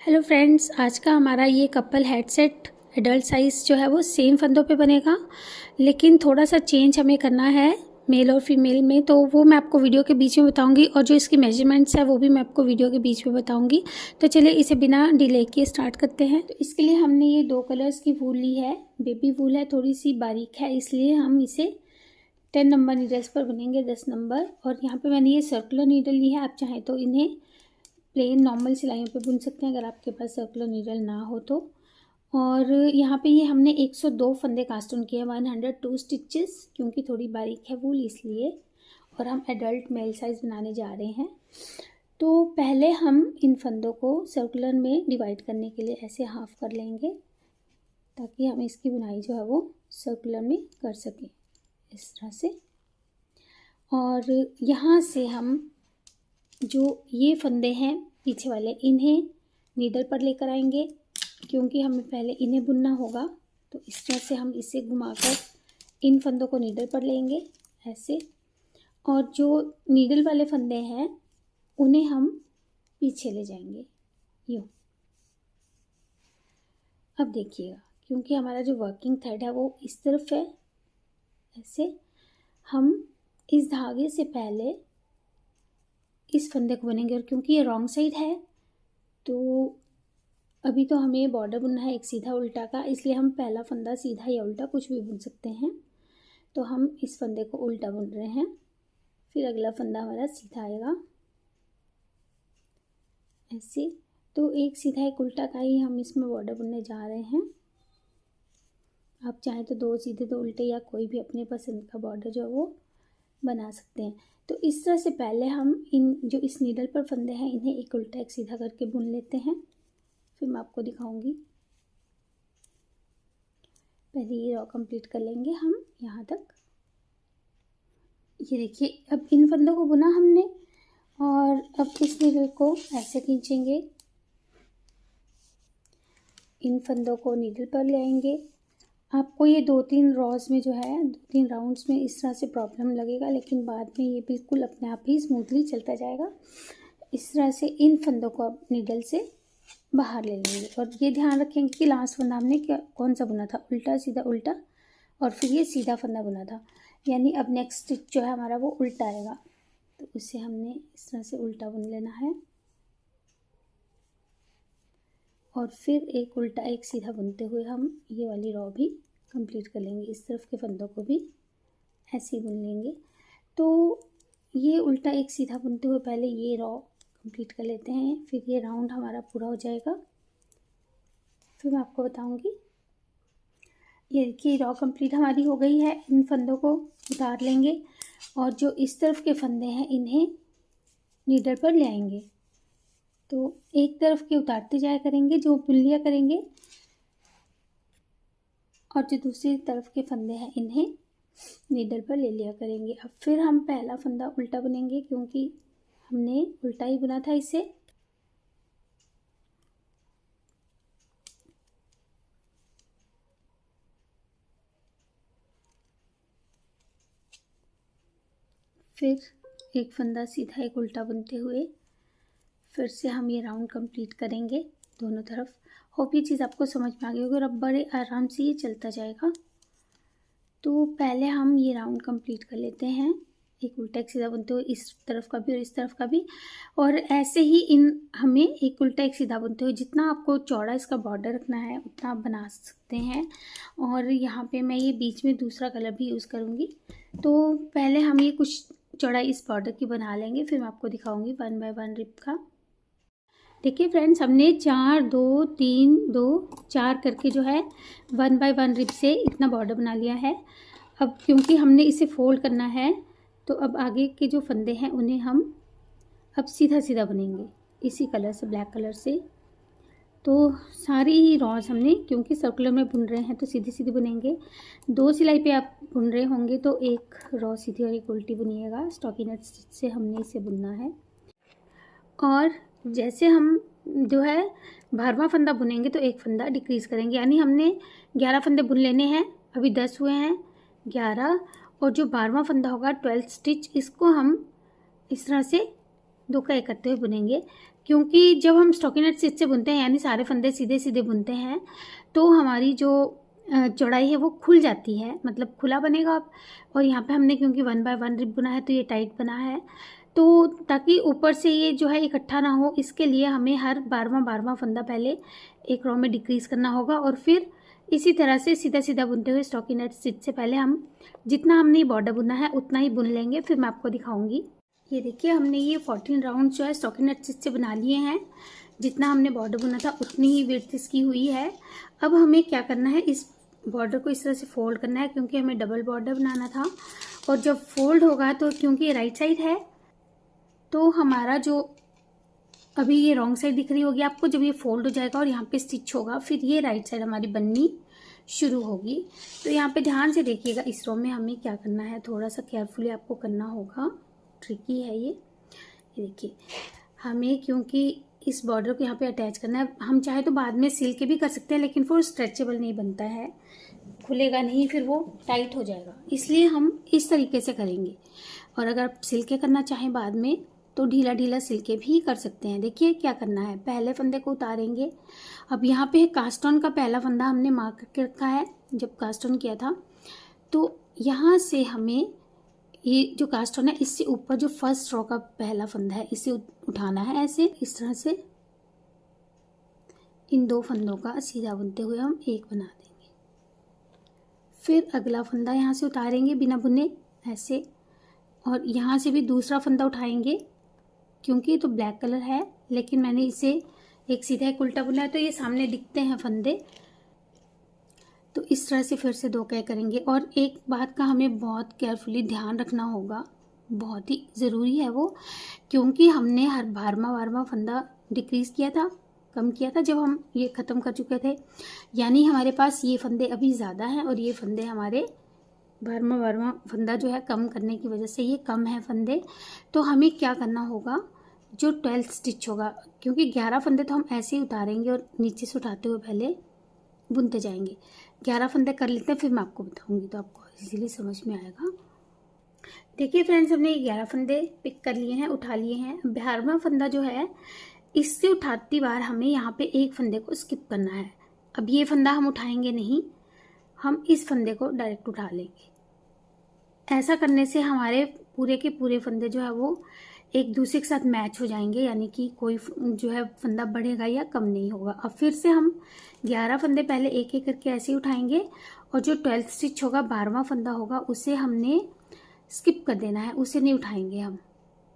Hello friends, आज का हमारा ये कपल हेडसेट एडल्ट साइज़ जो है वो सेम फंदों पे बनेगा, लेकिन थोड़ा सा चेंज हमें करना है मेल और फीमेल में। तो वो मैं आपको वीडियो के बीच में बताऊंगी और जो इसकी मेजरमेंट्स है वो भी मैं आपको वीडियो के बीच में बताऊंगी। तो चलिए इसे बिना डिले किए स्टार्ट करते हैं। तो इसके लिए हमने ये 2 कलर्स की वूल ली है। बेबी वूल है, थोड़ी सी बारीक है, इसलिए हम इसे 10 नंबर नीडल्स पर बुनेंगे, 10 नंबर। और यहाँ पर मैंने ये सर्कुलर नीडल ली है, आप चाहें तो इन्हें प्लेन नॉर्मल सिलाइयों पे बुन सकते हैं अगर आपके पास सर्कुलर नीडल ना हो तो। और यहाँ पे ये हमने 102 फंदे कास्ट ऑन किए, 102 स्टिचेस, क्योंकि थोड़ी बारीक है वूल इसलिए। और हम एडल्ट मेल साइज़ बनाने जा रहे हैं। तो पहले हम इन फंदों को सर्कुलर में डिवाइड करने के लिए ऐसे हाफ कर लेंगे, ताकि हम इसकी बुनाई जो है वो सर्कुलर में कर सकें इस तरह से। और यहाँ से हम जो ये फंदे हैं पीछे वाले, इन्हें नीडल पर लेकर आएंगे, क्योंकि हमें पहले इन्हें बुनना होगा। तो इस तरह से हम इसे घुमाकर इन फंदों को नीडल पर लेंगे ऐसे। और जो नीडल वाले फंदे हैं उन्हें हम पीछे ले जाएंगे यूँ। अब देखिएगा, क्योंकि हमारा जो वर्किंग थ्रेड है वो इस तरफ है, ऐसे हम इस धागे से पहले इस फंदे को बुनेंगे। और क्योंकि ये रॉन्ग साइड है तो अभी तो हमें बॉर्डर बुनना है एक सीधा उल्टा का, इसलिए हम पहला फंदा सीधा या उल्टा कुछ भी बुन सकते हैं। तो हम इस फंदे को उल्टा बुन रहे हैं, फिर अगला फंदा हमारा सीधा आएगा ऐसे। तो एक सीधा एक उल्टा का ही हम इसमें बॉर्डर बुनने जा रहे हैं। आप चाहें तो 2 सीधे 2 उल्टे या कोई भी अपने पसंद का बॉर्डर जो है वो बना सकते हैं। तो इस तरह से पहले हम इन जो इस नीडल पर फंदे हैं इन्हें एक उल्टा एक सीधा करके बुन लेते हैं, फिर मैं आपको दिखाऊंगी। पहले ये रॉ कंप्लीट कर लेंगे हम यहाँ तक। ये देखिए, अब इन फंदों को बुना हमने और अब इस नीडल को ऐसे खींचेंगे, इन फंदों को नीडल पर ले आएंगे। आपको ये 2-3 रॉज में जो है 2-3 राउंड्स में इस तरह से प्रॉब्लम लगेगा, लेकिन बाद में ये बिल्कुल अपने आप ही स्मूथली चलता जाएगा। इस तरह से इन फंदों को आप नीडल से बाहर ले लेंगे। और ये ध्यान रखेंगे कि लास्ट फंदा हमने कौन सा बुना था, उल्टा सीधा उल्टा, और फिर ये सीधा फंदा बुना था, यानी अब नेक्स्ट स्टिच जो है हमारा वो उल्टा आएगा। तो उसे हमने इस तरह से उल्टा बुन लेना है और फिर एक उल्टा एक सीधा बुनते हुए हम ये वाली रॉ भी कंप्लीट कर लेंगे। इस तरफ के फंदों को भी ऐसे ही बुन लेंगे। तो ये उल्टा एक सीधा बुनते हुए पहले ये रॉ कंप्लीट कर लेते हैं, फिर ये राउंड हमारा पूरा हो जाएगा, फिर मैं आपको बताऊंगी। ये देखिए रॉ कंप्लीट हमारी हो गई है। इन फंदों को उतार लेंगे और जो इस तरफ के फंदे हैं इन्हें नीडल पर ले आएंगे। तो एक तरफ के उतारते जाया करेंगे, जो बुन लिया करेंगे, और जो दूसरी तरफ के फंदे हैं इन्हें नीडल पर ले लिया करेंगे। अब फिर हम पहला फंदा उल्टा बुनेंगे, क्योंकि हमने उल्टा ही बुना था इसे। फिर एक फंदा सीधा एक उल्टा बुनते हुए फिर से हम ये राउंड कंप्लीट करेंगे दोनों तरफ। होप ये चीज़ आपको समझ में आ गई होगी और अब बड़े आराम से ये चलता जाएगा। तो पहले हम ये राउंड कंप्लीट कर लेते हैं, एक उल्टा एक सीधा बुनते हुए, इस तरफ का भी और इस तरफ का भी। और ऐसे ही हमें एक उल्टा एक सीधा बुनते हुए, जितना आपको चौड़ा इसका बॉर्डर रखना है उतना आप बना सकते हैं। और यहाँ पे मैं ये बीच में दूसरा कलर भी यूज़ करूँगी। तो पहले हम ये कुछ चौड़ाई इस बॉर्डर की बना लेंगे, फिर मैं आपको दिखाऊँगी 1 बाय 1 रिप का। देखिए फ्रेंड्स, हमने 4 2 3 2 4 करके जो है 1 बाय 1 रिप से इतना बॉर्डर बना लिया है। अब क्योंकि हमने इसे फोल्ड करना है, तो अब आगे के जो फंदे हैं उन्हें हम अब सीधा सीधा बुनेंगे इसी कलर से, ब्लैक कलर से। तो सारी ही रॉज हमने, क्योंकि सर्कुलर में बुन रहे हैं तो सीधी सीधी बुनेंगे। 2 सिलाई पे आप बुन रहे होंगे तो एक रॉ सीधी और एक उल्टी बुनिएगा। स्टॉकिनेट स्टिच से हमने इसे बुनना है। और जैसे हम जो है 12वां फंदा बुनेंगे तो एक फंदा डिक्रीज़ करेंगे, यानी हमने 11 फंदे बुन लेने हैं, अभी 10 हुए हैं, 11। और जो 12वां फंदा होगा 12th स्टिच, इसको हम इस तरह से 2 का 1 करते हुए बुनेंगे। क्योंकि जब हम स्टॉकिनेट स्टिच से बुनते हैं यानी सारे फंदे सीधे सीधे बुनते हैं तो हमारी जो चौड़ाई है वो खुल जाती है, मतलब खुला बनेगा। और यहाँ पे हमने क्योंकि 1 बाय 1 रिब बुना है तो ये टाइट बना है, तो ताकि ऊपर से ये जो है इकट्ठा ना हो, इसके लिए हमें हर 12वां फंदा पहले एक रो में डिक्रीज़ करना होगा और फिर इसी तरह से सीधा सीधा बुनते हुए स्टॉकिनेट स्टिच से पहले हम जितना हमने बॉर्डर बुना है उतना ही बुन लेंगे। फिर मैं आपको दिखाऊंगी। ये देखिए हमने ये 14 राउंड जो है स्टॉकिनेट स्टिच से बना लिए हैं। जितना हमने बॉर्डर बुना था उतनी ही विड्थ इसकी हुई है। अब हमें क्या करना है, इस बॉर्डर को इस तरह से फोल्ड करना है क्योंकि हमें डबल बॉर्डर बनाना था। और जब फोल्ड होगा तो क्योंकि ये राइट साइड है तो हमारा जो अभी ये रॉन्ग साइड दिख रही होगी आपको, जब ये फोल्ड हो जाएगा और यहाँ पे स्टिच होगा फिर ये राइट साइड हमारी बननी शुरू होगी। तो यहाँ पे ध्यान से देखिएगा, इस रो में हमें क्या करना है, थोड़ा सा केयरफुली आपको करना होगा, ट्रिकी है ये देखिए। हमें क्योंकि इस बॉर्डर को यहाँ पे अटैच करना है, हम चाहे तो बाद में सिल के भी कर सकते हैं लेकिन वो स्ट्रेचेबल नहीं बनता है, खुलेगा नहीं, फिर वो टाइट हो जाएगा, इसलिए हम इस तरीके से करेंगे। और अगर आप सिल के करना चाहें बाद में तो ढीला ढीला सिल के भी कर सकते हैं। देखिए क्या करना है, पहले फंदे को उतारेंगे। अब यहाँ पे कास्ट ऑन का पहला फंदा हमने मार्क करके रखा है जब कास्ट ऑन किया था, तो यहाँ से हमें ये जो कास्ट ऑन है इससे ऊपर जो फर्स्ट रो का पहला फंदा है इसे उठाना है, ऐसे इस तरह से इन 2 फंदों का सीधा बुनते हुए हम एक बना देंगे। फिर अगला फंदा यहाँ से उतारेंगे बिना बुने ऐसे, और यहाँ से भी दूसरा फंदा उठाएंगे क्योंकि तो ब्लैक कलर है लेकिन मैंने इसे एक सीधा एक उल्टा बुना है तो ये सामने दिखते हैं फंदे, तो इस तरह से फिर से 2 कई करेंगे। और एक बात का हमें बहुत केयरफुली ध्यान रखना होगा, बहुत ही ज़रूरी है वो, क्योंकि हमने हर 12वां फंदा डिक्रीज़ किया था, कम किया था जब हम ये ख़त्म कर चुके थे, यानी हमारे पास ये फंदे अभी ज़्यादा हैं और ये फंदे हमारे 12वां फंदा जो है कम करने की वजह से ये कम है फंदे। तो हमें क्या करना होगा, जो 12th स्टिच होगा, क्योंकि 11 फंदे तो हम ऐसे ही उतारेंगे और नीचे से उठाते हुए पहले बुनते जाएंगे। 11 फंदे कर लेते हैं फिर मैं आपको बताऊंगी तो आपको इजीली समझ में आएगा। देखिए फ्रेंड्स, हमने 11 फंदे पिक कर लिए हैं, उठा लिए हैं। 12वां फंदा जो है इससे उठाती बार हमें यहाँ पे एक फंदे को स्किप करना है। अब ये फंदा हम उठाएंगे नहीं, हम इस फंदे को डायरेक्ट उठा लेंगे। ऐसा करने से हमारे पूरे के पूरे फंदे जो है वो एक दूसरे के साथ मैच हो जाएंगे, यानी कि कोई जो है फंदा बढ़ेगा या कम नहीं होगा। अब फिर से हम 11 फंदे पहले एक एक करके ऐसे ही उठाएंगे और जो 12th स्टिच होगा 12वां फंदा होगा उसे हमने स्किप कर देना है, उसे नहीं उठाएंगे हम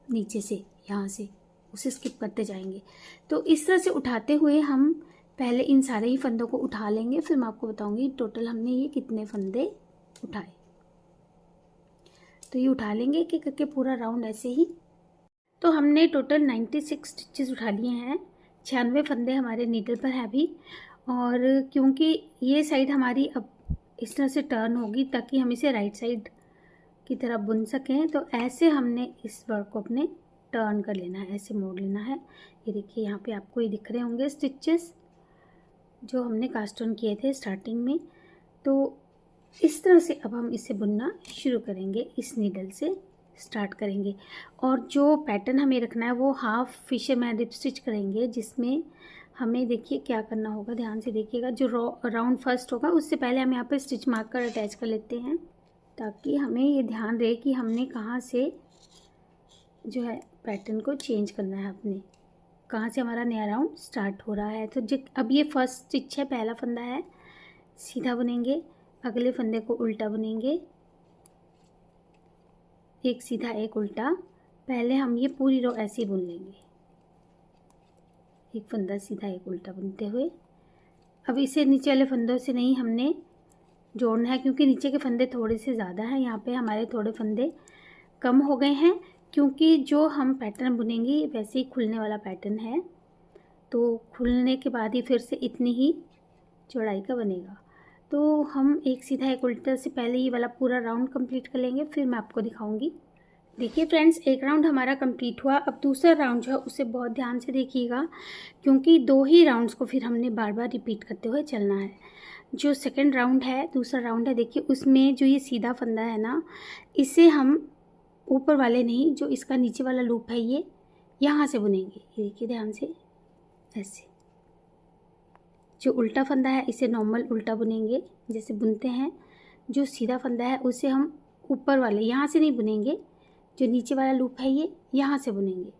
नीचे से, यहाँ से उसे स्किप करते जाएंगे। तो इस तरह से उठाते हुए हम पहले इन सारे ही फंदों को उठा लेंगे, फिर मैं आपको बताऊंगी टोटल हमने ये कितने फंदे उठाए। तो ये उठा लेंगे कि करके पूरा राउंड ऐसे ही। तो हमने टोटल 96 स्टिचेस उठा लिए हैं, 96 फंदे हमारे नीडल पर है अभी। और क्योंकि ये साइड हमारी अब इस तरह से टर्न होगी ताकि हम इसे राइट साइड की तरफ बुन सकें, तो ऐसे हमने इस वर्क को अपने टर्न कर लेना है, ऐसे मोड़ लेना है। ये देखिए यहाँ पे आपको ये दिख रहे होंगे स्टिचेस जो हमने कास्ट ऑन किए थे स्टार्टिंग में। तो इस तरह से अब हम इसे बुनना शुरू करेंगे, इस नीडल से स्टार्ट करेंगे। और जो पैटर्न हमें रखना है वो हाफ फिशरमैन रिप स्टिच करेंगे, जिसमें हमें देखिए क्या करना होगा, ध्यान से देखिएगा। जो राउंड फर्स्ट होगा उससे पहले हम यहाँ पर स्टिच मार्कर अटैच कर लेते हैं ताकि हमें ये ध्यान रहे कि हमने कहाँ से जो है पैटर्न को चेंज करना है, अपने कहाँ से हमारा नया राउंड स्टार्ट हो रहा है। तो अब ये फर्स्ट स्टिच है, पहला फंदा है, सीधा बुनेंगे, अगले फंदे को उल्टा बुनेंगे, एक सीधा एक उल्टा। पहले हम ये पूरी रो ऐसे ही बुन लेंगे, एक फंदा सीधा एक उल्टा बुनते हुए। अब इसे नीचे वाले फंदों से नहीं हमने जोड़ना है क्योंकि नीचे के फंदे थोड़े से ज़्यादा हैं, यहाँ पे हमारे थोड़े फंदे कम हो गए हैं क्योंकि जो हम पैटर्न बुनेंगे वैसे ही खुलने वाला पैटर्न है, तो खुलने के बाद ही फिर से इतनी ही चौड़ाई का बनेगा। तो हम एक सीधा एक उल्टा से पहले ये वाला पूरा राउंड कंप्लीट कर लेंगे, फिर मैं आपको दिखाऊंगी। देखिए फ्रेंड्स, एक राउंड हमारा कंप्लीट हुआ। अब दूसरा राउंड जो है उसे बहुत ध्यान से देखिएगा क्योंकि 2 ही राउंड्स को फिर हमने बार बार रिपीट करते हुए चलना है। जो सेकंड राउंड है, दूसरा राउंड है, देखिए उसमें जो ये सीधा फंदा है ना, इसे हम ऊपर वाले नहीं, जो इसका नीचे वाला लूप है ये यहाँ से बुनेंगे। ये देखिए ध्यान से, ऐसे जो उल्टा फंदा है इसे नॉर्मल उल्टा बुनेंगे जैसे बुनते हैं। जो सीधा फंदा है उसे हम ऊपर वाले यहाँ से नहीं बुनेंगे, जो नीचे वाला लूप है ये यहाँ से बुनेंगे।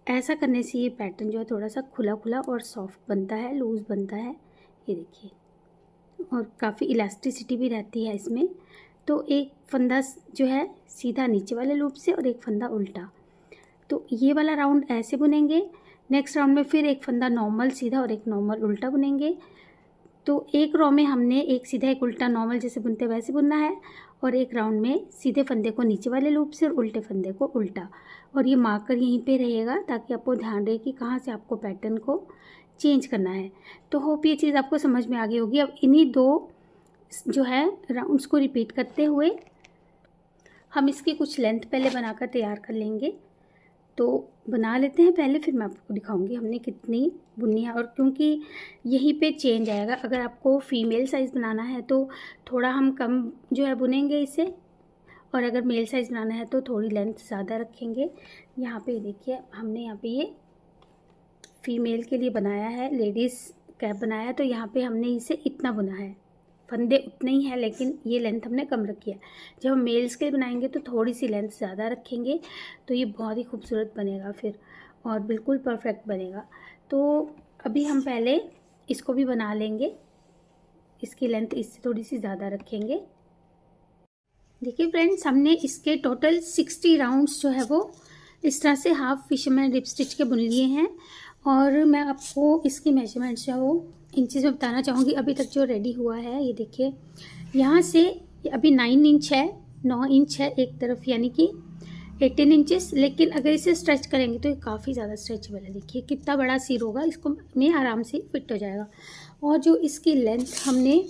ऐसा करने से ये पैटर्न जो है थोड़ा सा खुला खुला और सॉफ्ट बनता है, लूज़ बनता है। ये देखिए, और काफ़ी इलास्टिसिटी भी रहती है इसमें। तो एक फंदा जो है सीधा नीचे वाले लूप से और एक फंदा उल्टा, तो ये वाला राउंड ऐसे बुनेंगे। नेक्स्ट राउंड में फिर एक फंदा नॉर्मल सीधा और एक नॉर्मल उल्टा बुनेंगे। तो एक रो में हमने एक सीधा एक उल्टा नॉर्मल जैसे बुनते वैसे बुनना है, और एक राउंड में सीधे फंदे को नीचे वाले लूप से और उल्टे फंदे को उल्टा। और ये मार्कर यहीं पे रहेगा ताकि आपको ध्यान रहे कि कहाँ से आपको पैटर्न को चेंज करना है। तो होप ये चीज़ आपको समझ में आ गई होगी। अब इन्हीं दो जो है राउंड्स को रिपीट करते हुए हम इसकी कुछ लेंथ पहले बनाकर तैयार कर लेंगे। तो बना लेते हैं पहले, फिर मैं आपको दिखाऊंगी हमने कितनी बुननी है। और क्योंकि यहीं पे चेंज आएगा, अगर आपको फीमेल साइज़ बनाना है तो थोड़ा हम कम जो है बुनेंगे इसे, और अगर मेल साइज़ बनाना है तो थोड़ी लेंथ ज़्यादा रखेंगे। यहाँ पे देखिए हमने यहाँ पे ये फीमेल के लिए बनाया है, लेडीज़ कैप बनाया है, तो यहाँ पे हमने इसे इतना बुना है। फंदे उतने ही हैं लेकिन ये लेंथ हमने कम रखी है। जब हम मेल्स के लिए बनाएंगे तो थोड़ी सी लेंथ ज़्यादा रखेंगे, तो ये बहुत ही खूबसूरत बनेगा फिर, और बिल्कुल परफेक्ट बनेगा। तो अभी हम पहले इसको भी बना लेंगे, इसकी लेंथ इससे थोड़ी सी ज़्यादा रखेंगे। देखिए फ्रेंड्स, हमने इसके टोटल 60 राउंड्स जो है वो इस तरह से हाफ फिशरमैन रिप स्टिच के बुन लिए हैं। और मैं आपको इसकी मेजरमेंट्स जो है वो इंचेस में बताना चाहूँगी अभी तक जो रेडी हुआ है। ये देखिए, यहाँ से अभी 9 इंच है, 9 इंच है एक तरफ, यानी कि 18 इंचेस। लेकिन अगर इसे स्ट्रेच करेंगे तो ये काफ़ी ज़्यादा स्ट्रेचेबल है। देखिए कितना बड़ा सिर होगा, इसको में आराम से फिट हो जाएगा। और जो इसकी लेंथ हमने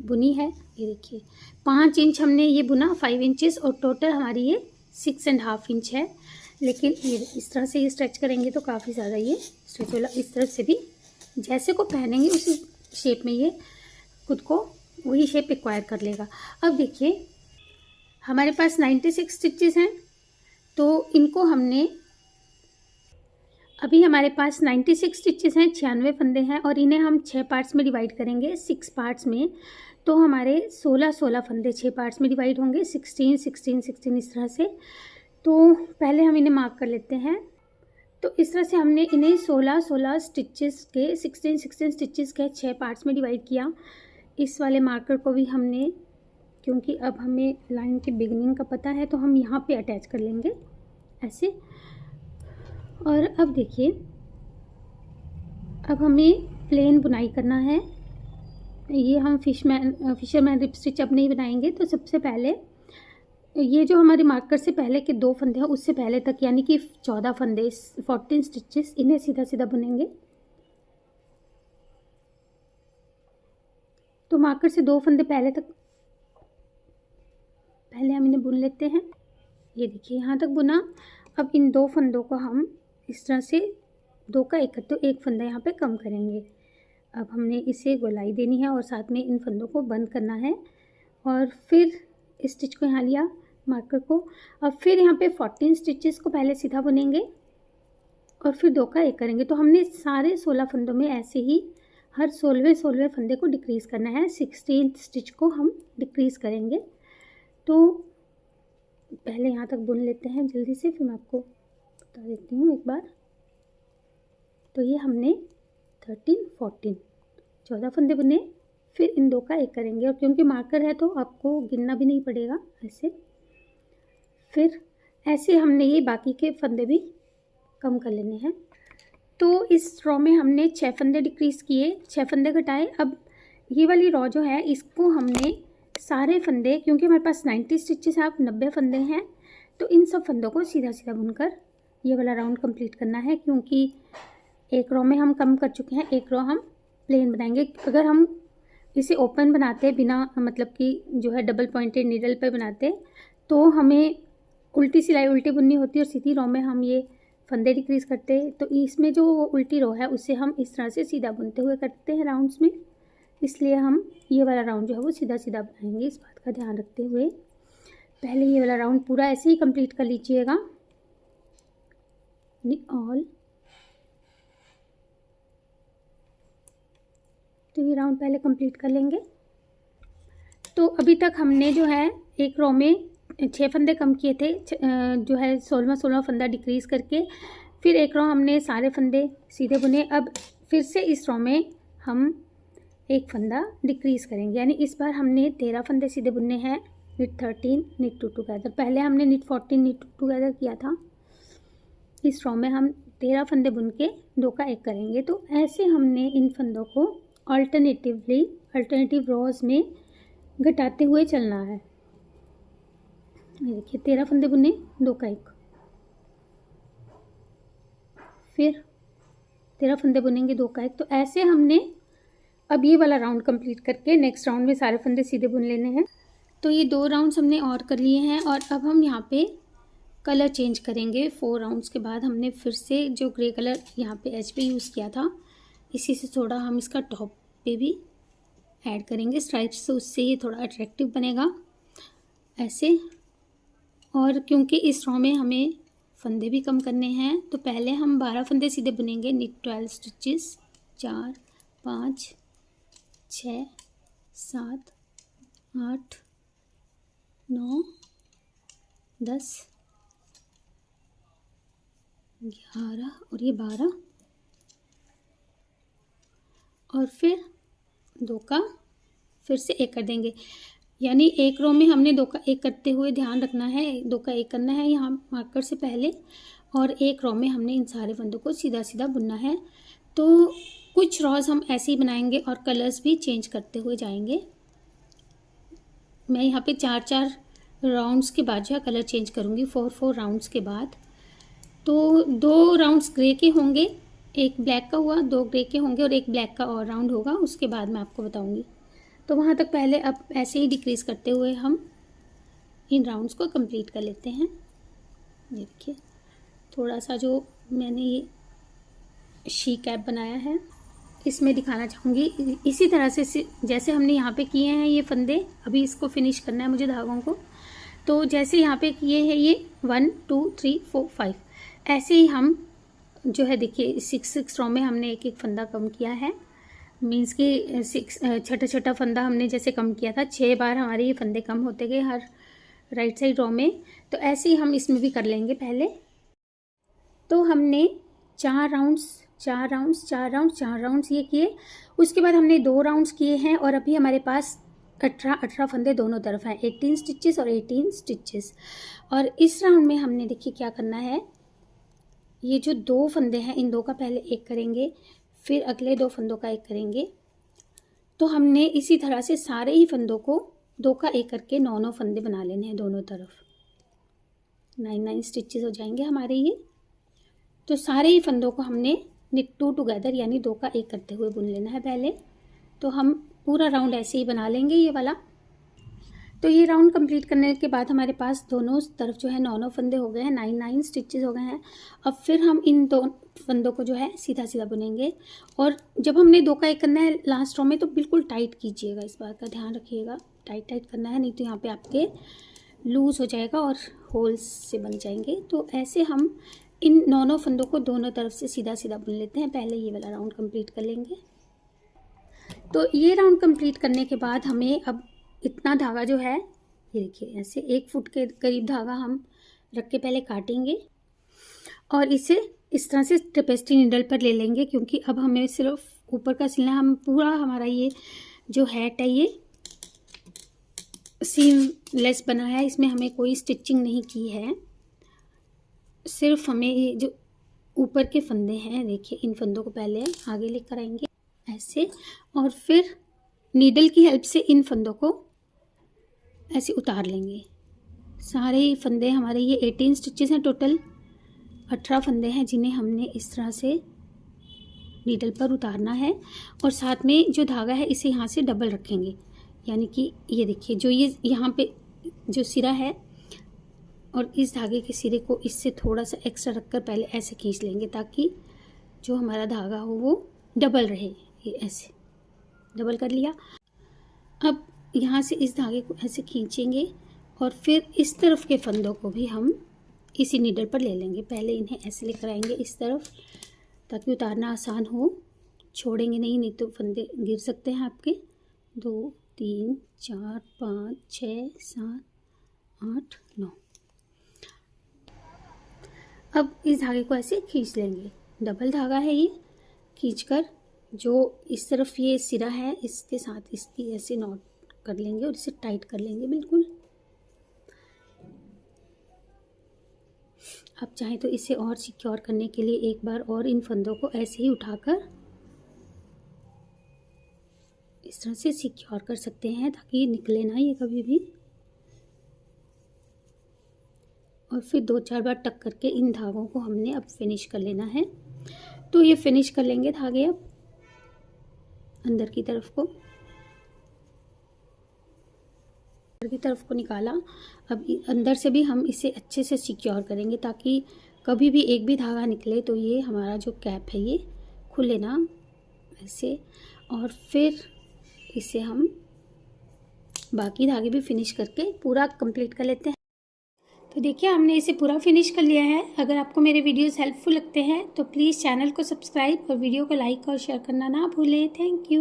बुनी है, ये देखिए 5 इंच हमने ये बुना, 5 इंचेस, और टोटल हमारी ये 6.5 इंच है। लेकिन ये इस तरह से ये स्ट्रेच करेंगे तो काफ़ी ज़्यादा ये स्ट्रेच वाला, इस तरफ से भी जैसे को पहनेंगे उसी शेप में ये खुद को वही शेप एक्वायर कर लेगा। अब देखिए हमारे पास 96 स्टिचेस हैं, तो इनको हमने अभी हमारे पास 96 स्टिचेस हैं, 96 फंदे हैं, और इन्हें हम 6 पार्ट्स में डिवाइड करेंगे, 6 पार्ट्स में। तो हमारे 16 फंदे 6 पार्ट्स में डिवाइड होंगे, 16 16 16 इस तरह से। तो पहले हम इन्हें मार्क कर लेते हैं। तो इस तरह से हमने इन्हें 16 स्टिचेस के 16 स्टिचेस के 6 पार्ट्स में डिवाइड किया। इस वाले मार्कर को भी हमने, क्योंकि अब हमें लाइन की बिगनिंग का पता है, तो हम यहाँ पे अटैच कर लेंगे ऐसे। और अब देखिए, अब हमें प्लेन बुनाई करना है। ये हम फिशरमैन रिप स्टिच अब नहीं बनाएंगे। तो सबसे पहले ये जो हमारे मार्कर से पहले के 2 फंदे हैं उससे पहले तक, यानी कि 14 फंदे 14 स्टिचेस, इन्हें सीधा सीधा बुनेंगे। तो मार्कर से 2 फंदे पहले तक पहले हम इन्हें बुन लेते हैं। ये देखिए यहाँ तक बुना। अब इन 2 फंदों को हम इस तरह से 2 का 1 करते हुए 1 फंदा यहाँ पे कम करेंगे। अब हमने इसे गोलाई देनी है और साथ में इन फंदों को बंद करना है, और फिर इस स्टिच को यहाँ लिया मार्कर को। अब फिर यहाँ पे 14 स्टिचेस को पहले सीधा बुनेंगे और फिर 2 का 1 करेंगे। तो हमने सारे 16 फंदों में ऐसे ही हर 16वें फंदे को डिक्रीज़ करना है, 16 स्टिच को हम डिक्रीज़ करेंगे। तो पहले यहाँ तक बुन लेते हैं जल्दी से, फिर मैं आपको बता देती हूँ एक बार। तो ये हमने 14 फंदे बुने, फिर इन 2 का 1 करेंगे, और क्योंकि मार्कर है तो आपको गिनना भी नहीं पड़ेगा ऐसे। फिर ऐसे हमने ये बाकी के फंदे भी कम कर लेने हैं। तो इस रॉ में हमने 6 फंदे डिक्रीज़ किए, 6 फंदे घटाए। अब ये वाली रॉ जो है इसको हमने सारे फंदे, क्योंकि हमारे पास 90 स्टिचेस हैं, अब 90 फंदे हैं, तो इन सब फंदों को सीधा सीधा बुनकर ये वाला राउंड कंप्लीट करना है। क्योंकि एक रॉ में हम कम कर चुके हैं, एक रॉ हम प्लेन बनाएंगे। अगर हम इसे ओपन बनाते बिना, मतलब कि जो है डबल पॉइंटेड नीडल पे बनाते, तो हमें उल्टी सिलाई उल्टी बुननी होती है, और सीधी रो में हम ये फंदे डिक्रीज़ करते। तो इसमें जो उल्टी रो है उसे हम इस तरह से सीधा बुनते हुए करते हैं राउंड्स में, इसलिए हम ये वाला राउंड जो है वो सीधा सीधा बनाएंगे। इस बात का ध्यान रखते हुए पहले ये वाला राउंड पूरा ऐसे ही कंप्लीट कर लीजिएगा। ऑल। तो ये राउंड पहले कंप्लीट कर लेंगे। तो अभी तक हमने जो है एक रो में 6 फंदे कम किए थे, जो है 16 फंदा डिक्रीज़ करके, फिर एक रो हमने सारे फंदे सीधे बुने। अब फिर से इस रो में हम एक फंदा डिक्रीज़ करेंगे, यानी इस बार हमने 13 फंदे सीधे बुनने हैं, निट 13 निट 2 टुगेदर। पहले हमने निट 14 निट 2 टुगेदर किया था। इस रो में हम 13 फंदे बुन के 2 का 1 करेंगे। तो ऐसे हमने इन फंदों को अल्टरनेटिव रोज में घटाते हुए चलना है। ये देखिए 13 फंदे बुने, 2 का 1, फिर 13 फंदे बुनेंगे, 2 का 1। तो ऐसे हमने अब ये वाला राउंड कंप्लीट करके नेक्स्ट राउंड में सारे फंदे सीधे बुन लेने हैं। तो ये 2 राउंड्स हमने और कर लिए हैं और अब हम यहाँ पे कलर चेंज करेंगे। 4 राउंड्स के बाद हमने फिर से जो ग्रे कलर यहाँ पे एज पे यूज़ किया था, इसी से थोड़ा हम इसका टॉप पे भी ऐड करेंगे स्ट्राइप्स, तो उससे ये थोड़ा अट्रैक्टिव बनेगा ऐसे। और क्योंकि इस रो में हमें फंदे भी कम करने हैं, तो पहले हम 12 फंदे सीधे बुनेंगे, निट 12 स्टिचेस, 4 5 6 7 8 9 10 11 और ये 12, और फिर 2 का फिर से 1 कर देंगे। यानी एक रो में हमने 2 का 1 करते हुए ध्यान रखना है, 2 का 1 करना है यहाँ मार्कर से पहले, और एक रो में हमने इन सारे फंदों को सीधा सीधा बुनना है। तो कुछ रोज हम ऐसे ही बनाएंगे और कलर्स भी चेंज करते हुए जाएंगे। मैं यहाँ पे 4 राउंड्स के बाद जो है कलर चेंज करूँगी, 4 राउंड्स के बाद। तो 2 राउंड्स ग्रे के होंगे, एक ब्लैक का हुआ, 2 ग्रे के होंगे और एक ब्लैक का और राउंड होगा, उसके बाद मैं आपको बताऊँगी। तो वहाँ तक पहले अब ऐसे ही डिक्रीज़ करते हुए हम इन राउंड्स को कंप्लीट कर लेते हैं। ये देखिए थोड़ा सा जो मैंने ये शी कैप बनाया है, इसमें दिखाना चाहूँगी इसी तरह से जैसे हमने यहाँ पे किए हैं ये फंदे। अभी इसको फिनिश करना है मुझे धागों को। तो जैसे यहाँ पे किए हैं ये 1 2 3 4 5, ऐसे ही हम जो है देखिए 6 रो में हमने एक एक फंदा कम किया है, मीन्स कि 6 छोटा फंदा हमने जैसे कम किया था, 6 बार हमारे ये फंदे कम होते गए हर राइट साइड रो में। तो ऐसे ही हम इसमें भी कर लेंगे पहले। तो हमने 4 राउंड्स ये किए, उसके बाद हमने 2 राउंड्स किए हैं और अभी हमारे पास 18 फंदे दोनों तरफ हैं, 18 स्टिचेस और 18 स्टिचेस। और इस राउंड में हमने देखिए क्या करना है, ये जो 2 फंदे हैं इन 2 का पहले 1 करेंगे, फिर अगले 2 फंदों का 1 करेंगे। तो हमने इसी तरह से सारे ही फंदों को 2 का 1 करके 9 फंदे बना लेने हैं दोनों तरफ, 9 स्टिचेस हो जाएंगे हमारे ये। तो सारे ही फंदों को हमने निट 2 टुगेदर यानी 2 का 1 करते हुए बुन लेना है पहले। तो हम पूरा राउंड ऐसे ही बना लेंगे ये वाला। तो ये राउंड कंप्लीट करने के बाद हमारे पास दोनों तरफ जो है 9 फंदे हो गए हैं, 9 स्टिचेस हो गए हैं। अब फिर हम इन 2 फंदों को जो है सीधा सीधा बुनेंगे। और जब हमने 2 का 1 करना है लास्ट रो में, तो बिल्कुल टाइट कीजिएगा, इस बात का ध्यान रखिएगा, टाइट करना है, नहीं तो यहाँ पे आपके लूज़ हो जाएगा और होल्स से बन जाएंगे। तो ऐसे हम इन 9 फंदों को दोनों तरफ से सीधा सीधा बुन लेते हैं। पहले ये वाला राउंड कंप्लीट कर लेंगे। तो ये राउंड कंप्लीट करने के बाद हमें अब इतना धागा जो है, ये देखिए ऐसे 1 फुट के करीब धागा हम रख के पहले काटेंगे और इसे इस तरह से टेपेस्ट्री नीडल पर ले लेंगे, क्योंकि अब हमें सिर्फ ऊपर का सिलना, हम पूरा हमारा ये जो हैट है ये सीमलेस बना है, इसमें हमें कोई स्टिचिंग नहीं की है, सिर्फ हमें ये जो ऊपर के फंदे हैं देखिए इन फंदों को पहले आगे लेकर आएंगे ऐसे, और फिर नीडल की हेल्प से इन फंदों को ऐसे उतार लेंगे। सारे ही फंदे हमारे ये 18 स्टिचेस हैं, टोटल 18 फंदे हैं जिन्हें हमने इस तरह से नीडल पर उतारना है। और साथ में जो धागा है इसे यहाँ से डबल रखेंगे, यानी कि ये देखिए जो ये यहाँ पे जो सिरा है और इस धागे के सिरे को इससे थोड़ा सा एक्स्ट्रा रखकर पहले ऐसे खींच लेंगे, ताकि जो हमारा धागा हो वो डबल रहे। ये ऐसे डबल कर लिया। अब यहाँ से इस धागे को ऐसे खींचेंगे और फिर इस तरफ के फंदों को भी हम इसी नीडल पर ले लेंगे। पहले इन्हें ऐसे लेकर आएंगे इस तरफ, ताकि उतारना आसान हो। छोड़ेंगे नहीं तो फंदे गिर सकते हैं आपके। 2 3 4 5 6 7 8 9। अब इस धागे को ऐसे खींच लेंगे। डबल धागा है ये, खींचकर जो इस तरफ ये सिरा है इसके साथ इसकी ऐसे नॉट कर लेंगे और इसे टाइट कर लेंगे बिल्कुल। आप चाहें तो इसे और सिक्योर करने के लिए एक बार और इन फंदों को ऐसे ही उठाकर इस तरह से सिक्योर कर सकते हैं, ताकि ये निकले ना ये कभी भी। और फिर 2-4 बार टक करके इन धागों को हमने अब फिनिश कर लेना है। तो ये फिनिश कर लेंगे धागे अब अंदर की तरफ को, अंदर की तरफ को निकाला। अब अंदर से भी हम इसे अच्छे से सिक्योर करेंगे, ताकि कभी भी एक भी धागा निकले तो ये हमारा जो कैप है ये खुले ना ऐसे। और फिर इसे हम बाकी धागे भी फिनिश करके पूरा कंप्लीट कर लेते हैं। तो देखिए हमने इसे पूरा फिनिश कर लिया है। अगर आपको मेरे वीडियोस हेल्पफुल लगते हैं तो प्लीज़ चैनल को सब्सक्राइब और वीडियो को लाइक और शेयर करना ना भूलें। Thank you.